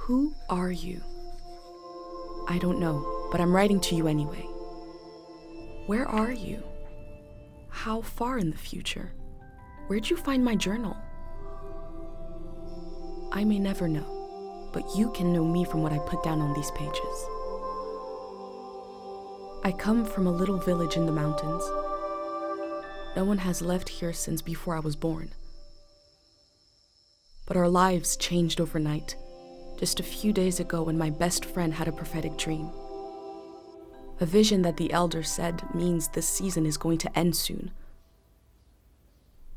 Who are you? I don't know, but I'm writing to you anyway. Where are you? How far in the future? Where'd you find my journal? I may never know, but you can know me from what I put down on these pages. I come from a little village in the mountains. No one has left here since before I was born. But our lives changed overnight, just a few days ago when my best friend had a prophetic dream. A vision that the elder said means this season is going to end soon.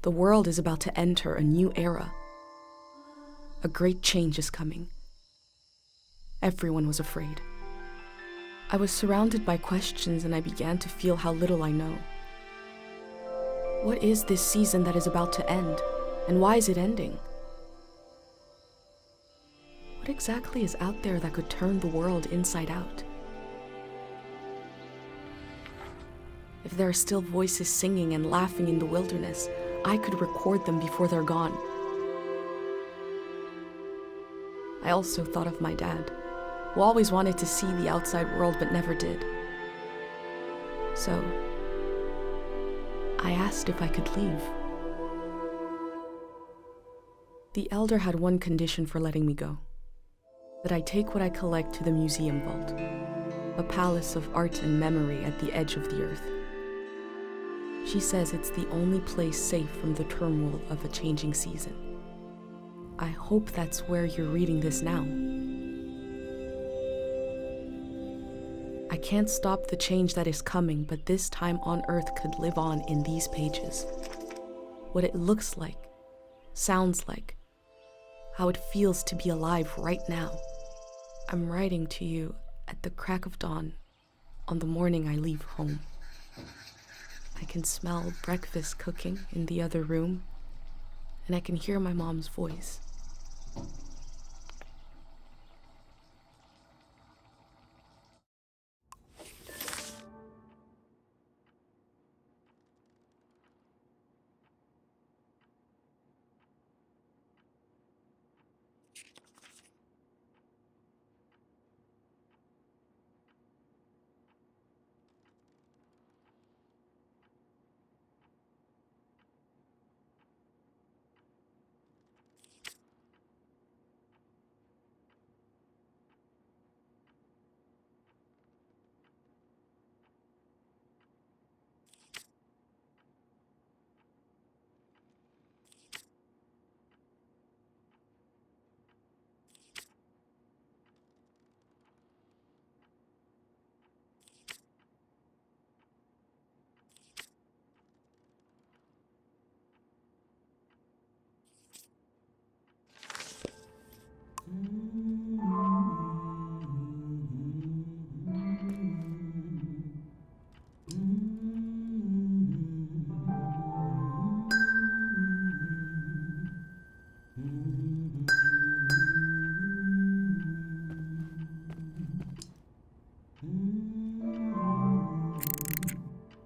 The world is about to enter a new era. A great change is coming. Everyone was afraid. I was surrounded by questions and I began to feel how little I know. What is this season that is about to end, and why is it ending? What exactly is out there that could turn the world inside out? If there are still voices singing and laughing in the wilderness, I could record them before they're gone. I also thought of my dad, who always wanted to see the outside world but never did. So, I asked if I could leave. The elder had one condition for letting me go: that I take what I collect to the museum vault, a palace of art and memory at the edge of the earth. She says it's the only place safe from the turmoil of a changing season. I hope that's where you're reading this now. I can't stop the change that is coming, but this time on Earth could live on in these pages. What it looks like, sounds like, how it feels to be alive right now. I'm writing to you at the crack of dawn on the morning I leave home. I can smell breakfast cooking in the other room, and I can hear my mom's voice.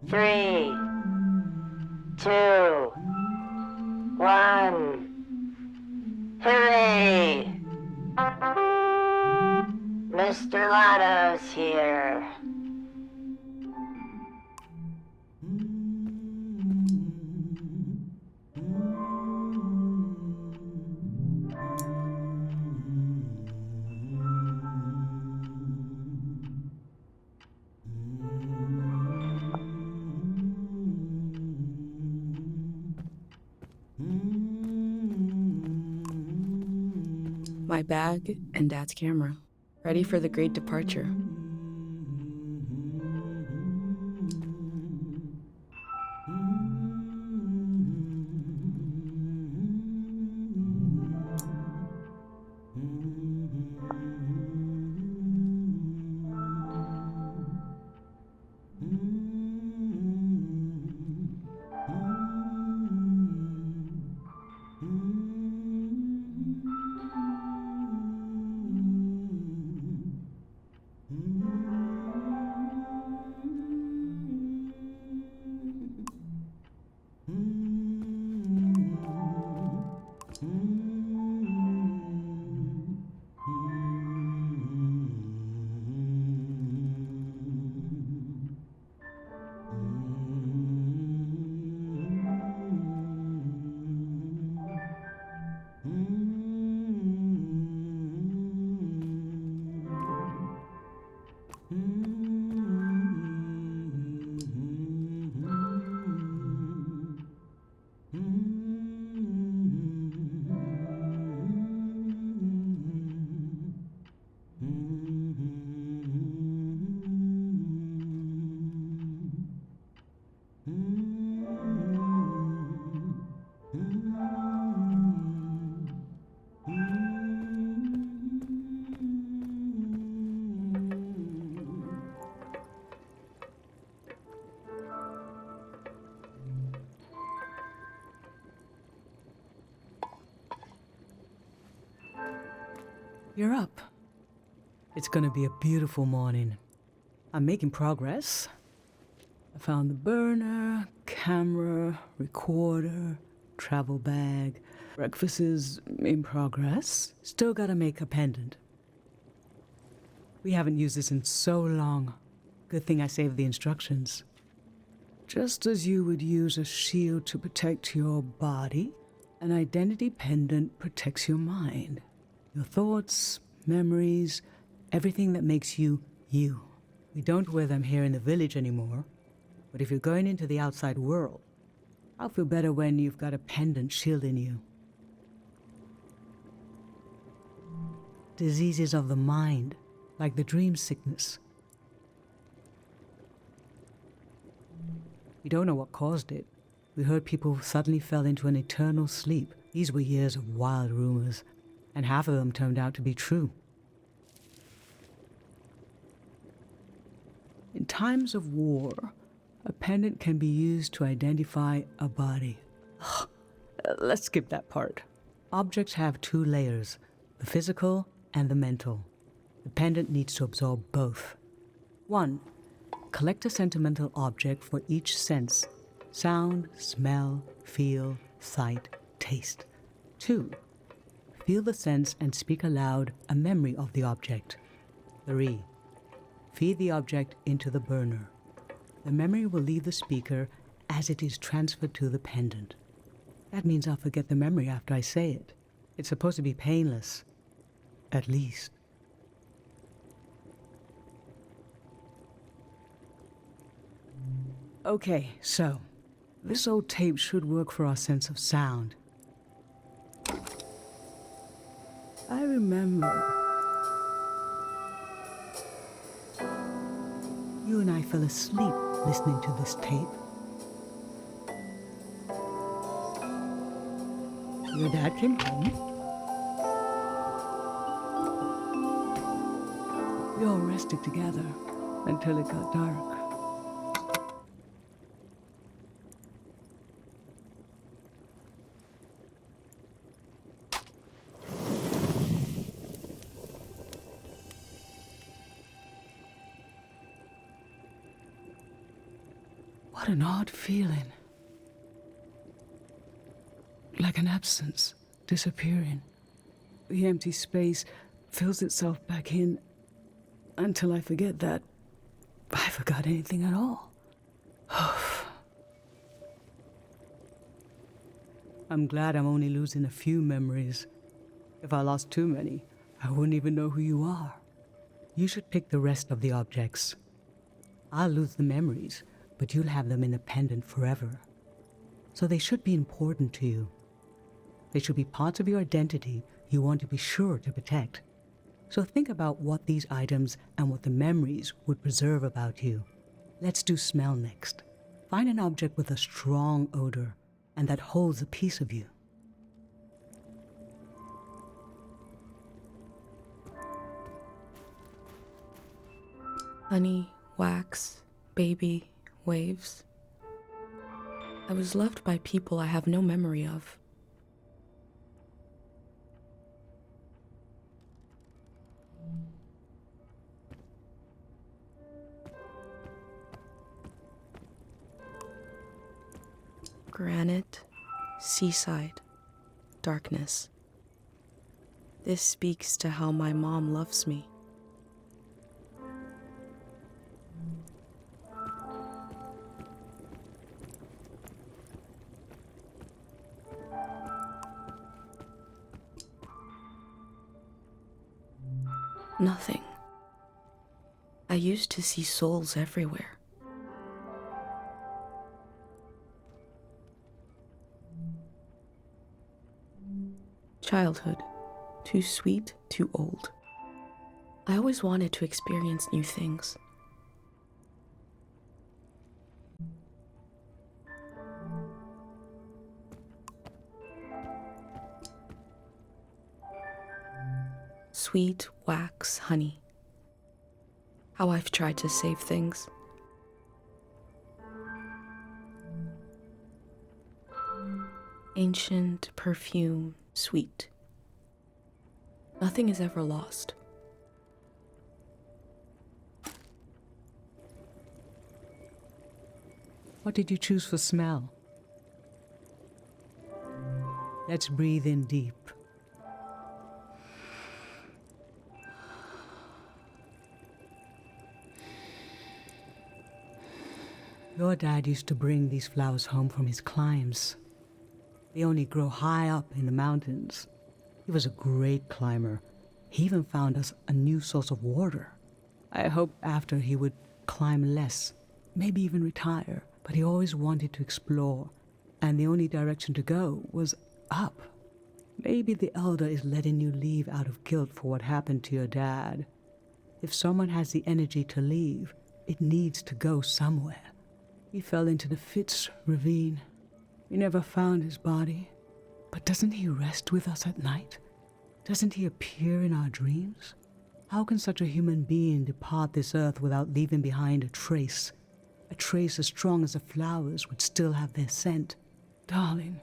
Three, two, one. Hooray! Mr. Lotto's here. My bag and Dad's camera, ready for the great departure. You're up. It's gonna be a beautiful morning. I'm making progress. I found the burner, camera, recorder, travel bag. Breakfast is in progress. Still gotta make a pendant. We haven't used this in so long. Good thing I saved the instructions. Just as you would use a shield to protect your body, an identity pendant protects your mind. Your thoughts, memories, everything that makes you, you. We don't wear them here in the village anymore, but if you're going into the outside world, I'll feel better when you've got a pendant shielding you. Diseases of the mind, like the dream sickness. We don't know what caused it. We heard people suddenly fell into an eternal sleep. These were years of wild rumors, and half of them turned out to be true. In times of war, a pendant can be used to identify a body. Let's skip that part. Objects have two layers, the physical and the mental. The pendant needs to absorb both. 1. Collect a sentimental object for each sense: sound, smell, feel, sight, taste. 2. Feel the sense and speak aloud a memory of the object. 3. Feed the object into the burner. The memory will leave the speaker as it is transferred to the pendant. That means I'll forget the memory after I say it. It's supposed to be painless. At least. Okay, so this old tape should work for our sense of sound. I remember you and I fell asleep listening to this tape. Your dad came home. We all rested together until it got dark. What an odd feeling. Like an absence, disappearing. The empty space fills itself back in until I forget that I forgot anything at all. I'm glad I'm only losing a few memories. If I lost too many, I wouldn't even know who you are. You should pick the rest of the objects. I'll lose the memories, but you'll have them in a pendant forever. So they should be important to you. They should be parts of your identity you want to be sure to protect. So think about what these items and what the memories would preserve about you. Let's do smell next. Find an object with a strong odor and that holds a piece of you. Honey, wax, baby, waves. I was loved by people I have no memory of. Granite, seaside, darkness. This speaks to how my mom loves me. Nothing. I used to see souls everywhere. Childhood. Too sweet, too old. I always wanted to experience new things. Sweet, wax, honey. How I've tried to save things. Ancient, perfume, sweet. Nothing is ever lost. What did you choose for smell? Let's breathe in deep. Your dad used to bring these flowers home from his climbs. They only grow high up in the mountains. He was a great climber. He even found us a new source of water. I hoped after he would climb less, maybe even retire, but he always wanted to explore, and the only direction to go was up. Maybe the elder is letting you leave out of guilt for what happened to your dad. If someone has the energy to leave, it needs to go somewhere. He fell into the Fitz ravine. We never found his body. But doesn't he rest with us at night? Doesn't he appear in our dreams? How can such a human being depart this earth without leaving behind a trace as strong as the flowers would still have their scent? Darling,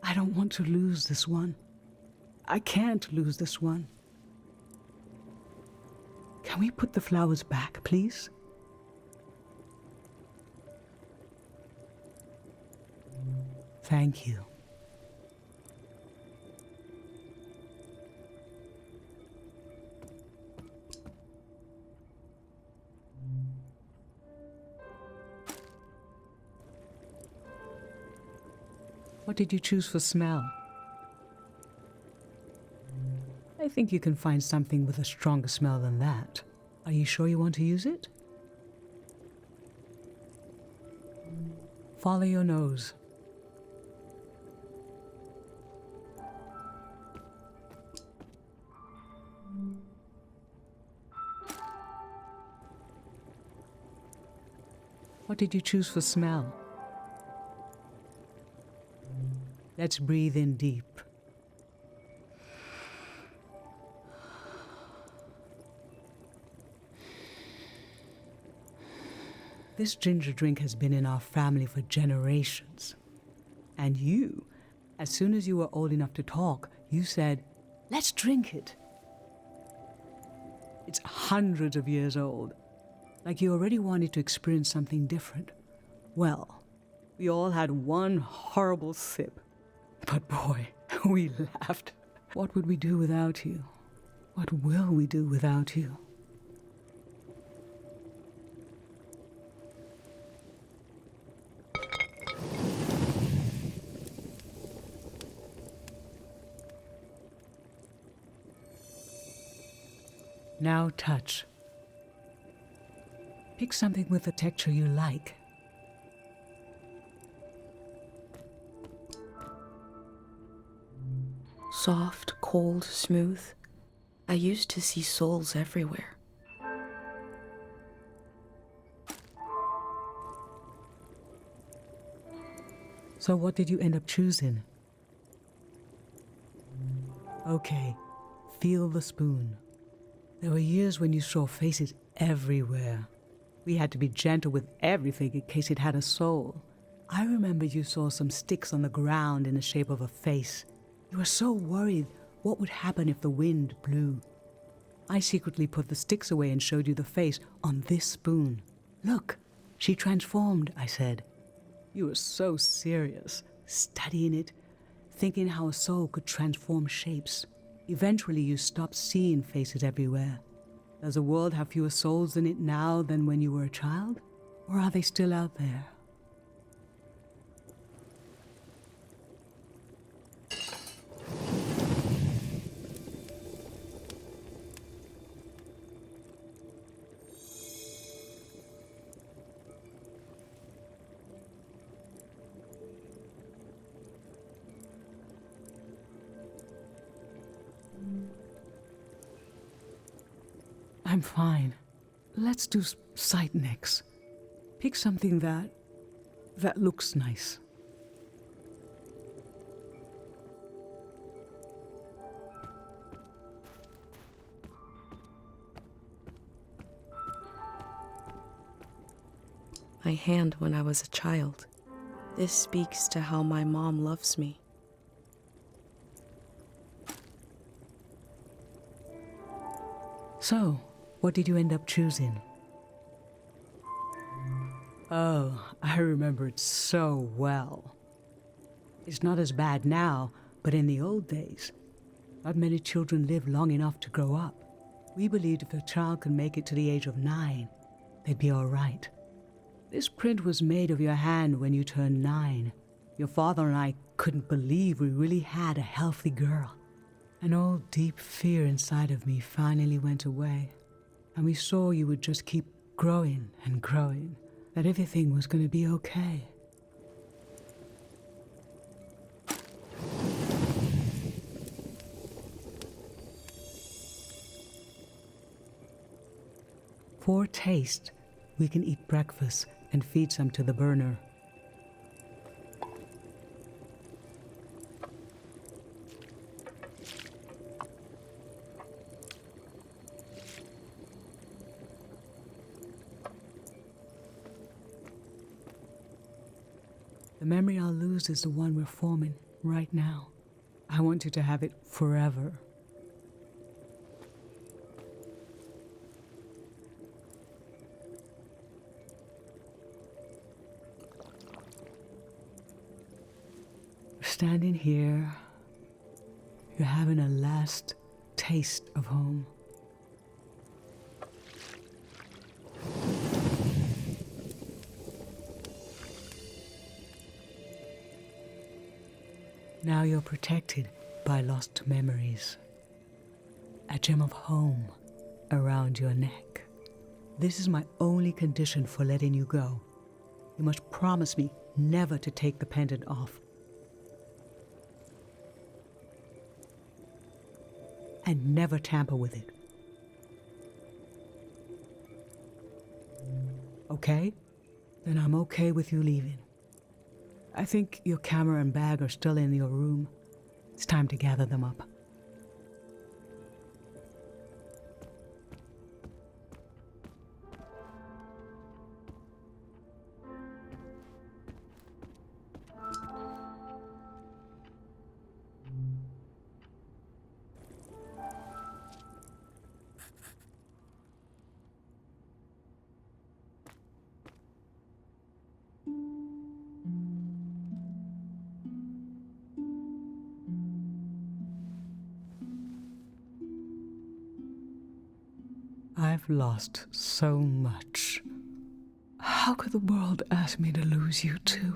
I don't want to lose this one. I can't lose this one. Can we put the flowers back, please? Thank you. What did you choose for smell? I think you can find something with a stronger smell than that. Are you sure you want to use it? Follow your nose. What did you choose for smell? Let's breathe in deep. This ginger drink has been in our family for generations. And you, as soon as you were old enough to talk, you said, "Let's drink it." It's hundreds of years old. Like you already wanted to experience something different. Well, we all had one horrible sip. But boy, we laughed. What would we do without you? What will we do without you? Now touch. Pick something with a texture you like. Soft, cold, smooth. I used to see souls everywhere. So what did you end up choosing? Okay, feel the spoon. There were years when you saw faces everywhere. We had to be gentle with everything in case it had a soul. I remember you saw some sticks on the ground in the shape of a face. You were so worried what would happen if the wind blew. I secretly put the sticks away and showed you the face on this spoon. Look, she transformed, I said. You were so serious, studying it, thinking how a soul could transform shapes. Eventually you stopped seeing faces everywhere. Does the world have fewer souls in it now than when you were a child? Or are they still out there? I'm fine. Let's do sight next. Pick something that looks nice. My hand when I was a child. This speaks to how my mom loves me. So, what did you end up choosing? Oh, I remember it so well. It's not as bad now, but in the old days, not many children lived long enough to grow up. We believed if a child could make it to the age of 9, they'd be all right. This print was made of your hand when you turned 9. Your father and I couldn't believe we really had a healthy girl. An old deep fear inside of me finally went away, and we saw you would just keep growing and growing, that everything was going to be okay. For taste, we can eat breakfast and feed some to the burner. The memory I'll lose is the one we're forming right now. I want you to have it forever. You're standing here, you're having a last taste of home. Now you're protected by lost memories. A gem of home around your neck. This is my only condition for letting you go. You must promise me never to take the pendant off. And never tamper with it. Okay? Then I'm okay with you leaving. I think your camera and bag are still in your room. It's time to gather them up. I've lost so much. How could the world ask me to lose you too?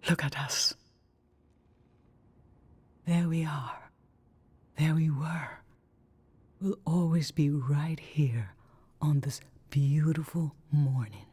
Look at us. There we are. There we were. We'll always be right here on this beautiful morning.